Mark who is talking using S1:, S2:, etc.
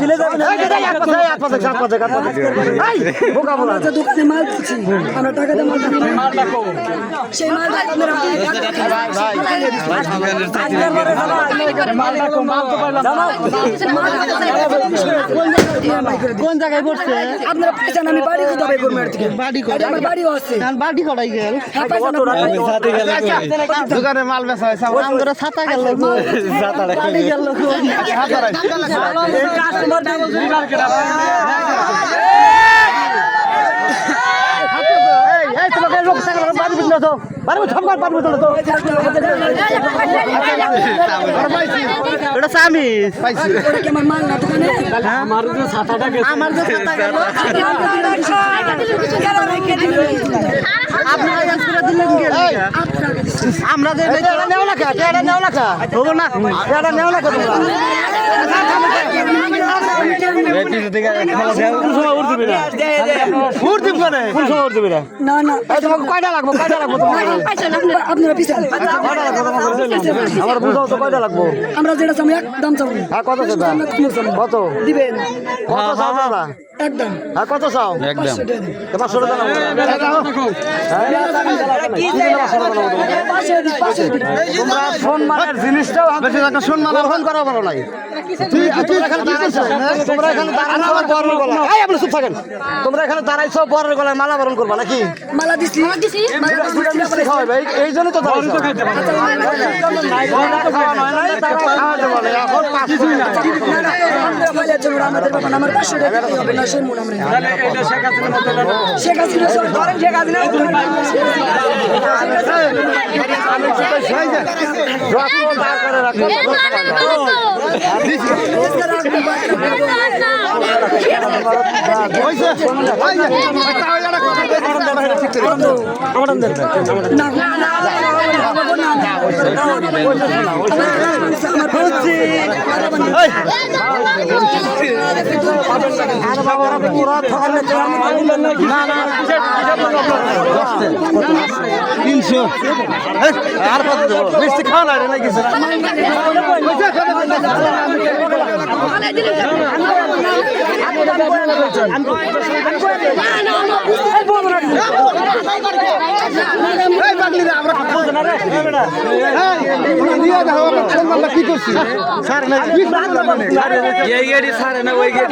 S1: দিলে যাবে না এক পাশে এই বোকা বলা
S2: আমরা দোকানে মাল দিচ্ছি আমরা টাকা দিয়ে মাল দিচ্ছি সেই মালটা আপনারা
S1: কোন জায়গায় বসছে
S2: আপনারা পয়সা আমি বাড়ি কোথায় করবো এর থেকে আমার বাড়িও আছে
S1: বাড়ি করাই গেল
S3: দোকানে মাল বেচা হয়েছে
S1: আমরা ছাতা গেল বাড়ি গেল তোমাকে লোক বাড়ি বুঝলো তো বাড়ি সবার বাড়ি বুঝলো তো এটা স্বামী পাইছি
S2: আমার মাল না দোকানে
S1: আমার যে ছাতাটা গেছে আমার যে ছাতা গেল আপনারা এক্সট্রা দিলেন কি আমরা যে এটা নেও না কা এটা নেও না কা হবো না এটা নেও না কা
S2: না না
S1: কয়টা লাগবো
S2: আপনারা পিছনে
S1: আমার বুঝাও তো কয়টা লাগবো
S2: আমরা যেটা চাই একদম চাবো
S1: হ্যাঁ কত কত
S2: দিবেন
S1: কত চাও তোমরা
S2: একদম
S1: হ্যাঁ কত চাও
S3: একদম
S1: তোমার ষোলো টাকা তোমরা সম্মানের জিনিসটাও একটা সম্মান গ্রহণ করা ভালো নাই তোমরা এখানে চুপ থাকেন তোমরা এখানে দাঁড়াইছো বরের গলায় মালা বরণ করবা নাকি
S2: মালা দিছি
S1: এই জন্য তো
S2: আমাদের বাবা আমার 500 টাকা হবে না শুনবো আমরা শেখ হাসিনা ধরেন শেখ হাসিনা
S1: আর কত মিষ্টি খাওয়া না রে নাকি কি করছি স্যার না ওই গেট